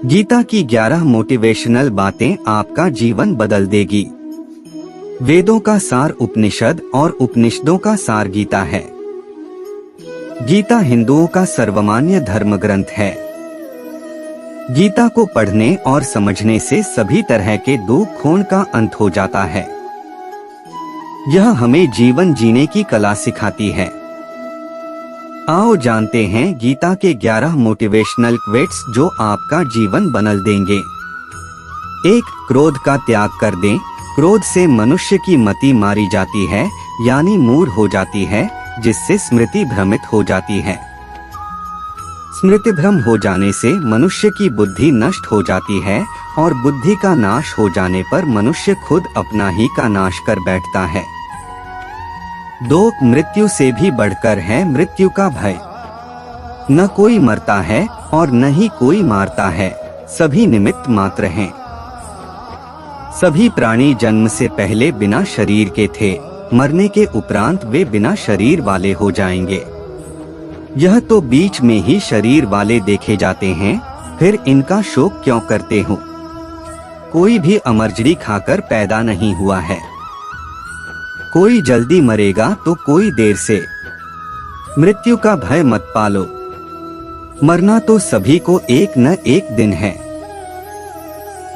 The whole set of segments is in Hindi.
गीता की 11 मोटिवेशनल बातें आपका जीवन बदल देगी। वेदों का सार उपनिषद और उपनिषदों का सार गीता है। गीता हिंदुओं का सर्वमान्य धर्म ग्रंथ है। गीता को पढ़ने और समझने से सभी तरह के दुख खोन का अंत हो जाता है। यह हमें जीवन जीने की कला सिखाती है। आओ जानते हैं गीता के 11 मोटिवेशनल क्वेट्स जो आपका जीवन बदल देंगे। 1. क्रोध का त्याग कर दें। क्रोध से मनुष्य की मति मारी जाती है, यानी मूढ़ हो जाती है, जिससे स्मृति भ्रमित हो जाती है। स्मृति भ्रम हो जाने से मनुष्य की बुद्धि नष्ट हो जाती है और बुद्धि का नाश हो जाने पर मनुष्य खुद अपना ही का नाश कर बैठता है। 2. मृत्यु से भी बढ़कर है मृत्यु का भय। न कोई मरता है और न ही कोई मारता है, सभी निमित्त मात्र हैं। सभी प्राणी जन्म से पहले बिना शरीर के थे, मरने के उपरांत वे बिना शरीर वाले हो जाएंगे। यह तो बीच में ही शरीर वाले देखे जाते हैं, फिर इनका शोक क्यों करते हो? कोई भी अमरजड़ी खाकर पैदा नहीं हुआ है। कोई जल्दी मरेगा तो कोई देर से। मृत्यु का भय मत पालो। मरना तो सभी को एक न एक दिन है।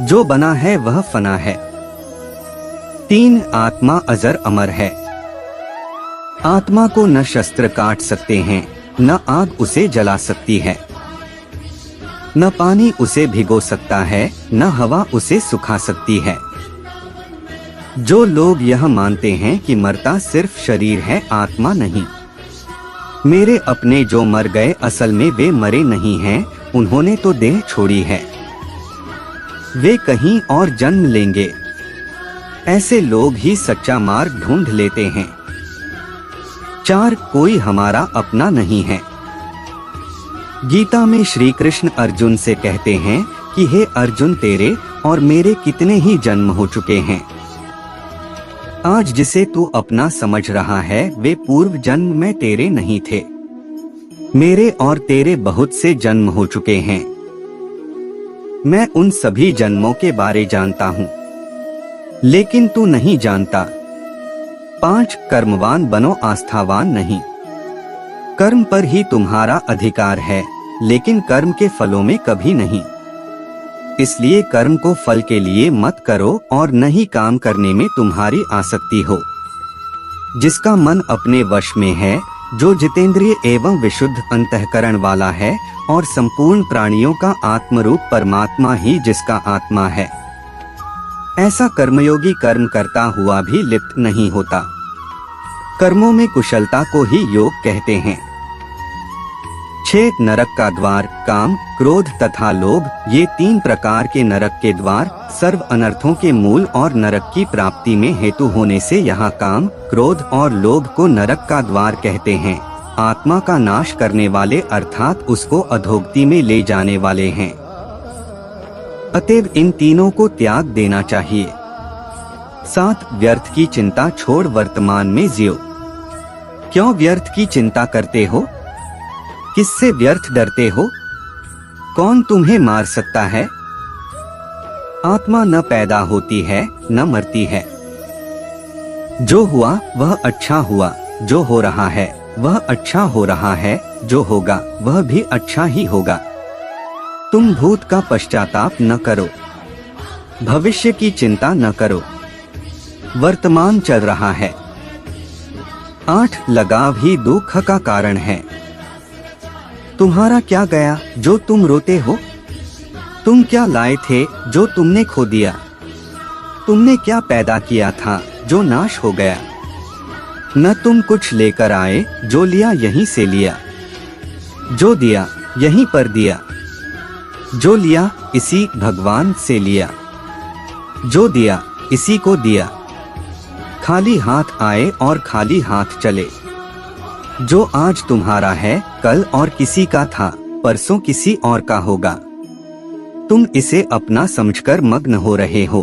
जो बना है वह फना है। 3. आत्मा अजर अमर है। आत्मा को न शस्त्र काट सकते हैं, न आग उसे जला सकती है, न पानी उसे भिगो सकता है, न हवा उसे सुखा सकती है। जो लोग यह मानते हैं कि मरता सिर्फ शरीर है, आत्मा नहीं। मेरे अपने जो मर गए असल में वे मरे नहीं हैं, उन्होंने तो देह छोड़ी है। वे कहीं और जन्म लेंगे। ऐसे लोग ही सच्चा मार्ग ढूंढ लेते हैं। 4. कोई हमारा अपना नहीं है। गीता में श्री कृष्ण अर्जुन से कहते हैं कि हे अर्जुन, तेरे और मेरे कितने ही जन्म हो चुके हैं। आज जिसे तू अपना समझ रहा है वे पूर्व जन्म में तेरे नहीं थे। मेरे और तेरे बहुत से जन्म हो चुके हैं। मैं उन सभी जन्मों के बारे जानता हूँ, लेकिन तू नहीं जानता। 5. कर्मवान बनो, आस्थावान नहीं। कर्म पर ही तुम्हारा अधिकार है, लेकिन कर्म के फलों में कभी नहीं। इसलिए कर्म को फल के लिए मत करो और न ही काम करने में तुम्हारी आसक्ति हो। जिसका मन अपने वश में है, जो जितेंद्रिय एवं विशुद्ध अंतःकरण वाला है और संपूर्ण प्राणियों का आत्मरूप परमात्मा ही जिसका आत्मा है, ऐसा कर्मयोगी कर्म करता हुआ भी लिप्त नहीं होता। कर्मों में कुशलता को ही योग कहते हैं। 6. नरक का द्वार काम, क्रोध तथा लोभ, ये 3 प्रकार के नरक के द्वार सर्व अनर्थों के मूल और नरक की प्राप्ति में हेतु होने से यहाँ काम, क्रोध और लोभ को नरक का द्वार कहते हैं। आत्मा का नाश करने वाले अर्थात उसको अधोगति में ले जाने वाले हैं। अतएव इन तीनों को त्याग देना चाहिए। 7. व्यर्थ की चिंता छोड़ वर्तमान में जियो। क्यों व्यर्थ की चिंता करते हो? किससे व्यर्थ डरते हो? कौन तुम्हें मार सकता है? आत्मा न पैदा होती है न मरती है। जो हुआ वह अच्छा हुआ, जो हो रहा है वह अच्छा हो रहा है, जो होगा वह भी अच्छा ही होगा। तुम भूत का पश्चाताप न करो, भविष्य की चिंता न करो। वर्तमान चल रहा है। 8. लगाव ही दुख का कारण है। तुम्हारा क्या गया जो तुम रोते हो? तुम क्या लाए थे जो तुमने खो दिया? तुमने क्या पैदा किया था जो नाश हो गया? न तुम कुछ लेकर आए, जो लिया यहीं से लिया, जो दिया यहीं पर दिया, जो लिया इसी भगवान से लिया, जो दिया इसी को दिया। खाली हाथ आए और खाली हाथ चले। जो आज तुम्हारा है कल और किसी का था, परसों किसी और का होगा। तुम इसे अपना समझकर मग्न हो रहे हो।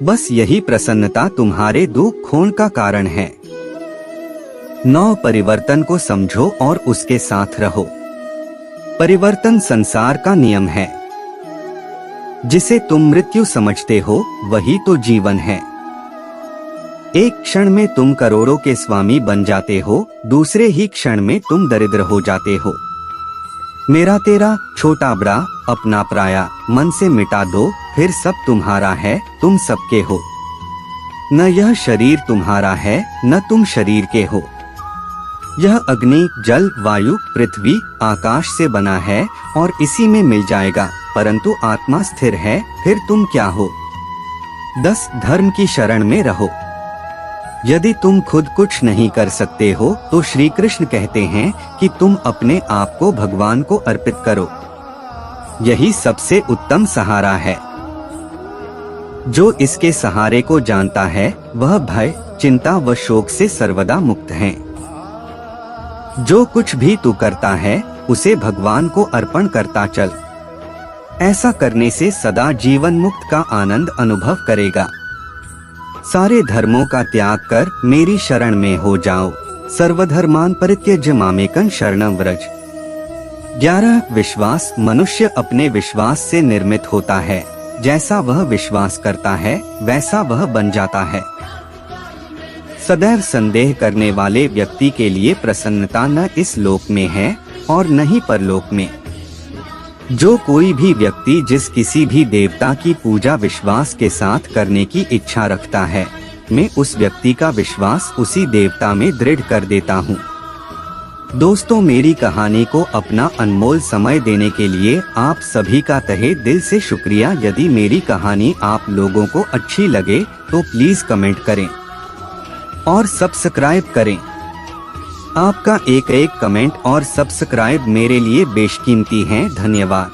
बस यही प्रसन्नता तुम्हारे दुख खोन का कारण है। 9. परिवर्तन को समझो और उसके साथ रहो। परिवर्तन संसार का नियम है। जिसे तुम मृत्यु समझते हो वही तो जीवन है। एक क्षण में तुम करोड़ों के स्वामी बन जाते हो, दूसरे ही क्षण में तुम दरिद्र हो जाते हो। मेरा तेरा, छोटा बड़ा, अपना पराया मन से मिटा दो, फिर सब तुम्हारा है, तुम सबके हो। न यह शरीर तुम्हारा है, न तुम शरीर के हो। यह अग्नि, जल, वायु, पृथ्वी, आकाश से बना है और इसी में मिल जाएगा, परंतु आत्मा स्थिर है, फिर तुम क्या हो? 10 धर्म की शरण में रहो। यदि तुम खुद कुछ नहीं कर सकते हो तो श्री कृष्ण कहते हैं कि तुम अपने आप को भगवान को अर्पित करो। यही सबसे उत्तम सहारा है। जो इसके सहारे को जानता है वह भय, चिंता व शोक से सर्वदा मुक्त है। जो कुछ भी तू करता है उसे भगवान को अर्पण करता चल। ऐसा करने से सदा जीवन मुक्त का आनंद अनुभव करेगा। सारे धर्मों का त्याग कर मेरी शरण में हो जाओ। सर्वधर्मान परित्यज्य मामेकं शरणं व्रज। 11 विश्वास। मनुष्य अपने विश्वास से निर्मित होता है। जैसा वह विश्वास करता है वैसा वह बन जाता है। सदैव संदेह करने वाले व्यक्ति के लिए प्रसन्नता न इस लोक में है और न ही परलोक में। जो कोई भी व्यक्ति जिस किसी भी देवता की पूजा विश्वास के साथ करने की इच्छा रखता है, मैं उस व्यक्ति का विश्वास उसी देवता में दृढ़ कर देता हूँ। दोस्तों, मेरी कहानी को अपना अनमोल समय देने के लिए आप सभी का तहे दिल से शुक्रिया। यदि मेरी कहानी आप लोगों को अच्छी लगे तो प्लीज कमेंट करें और सब्सक्राइब करें। आपका एक एक कमेंट और सब्सक्राइब मेरे लिए बेशकीमती हैं। धन्यवाद।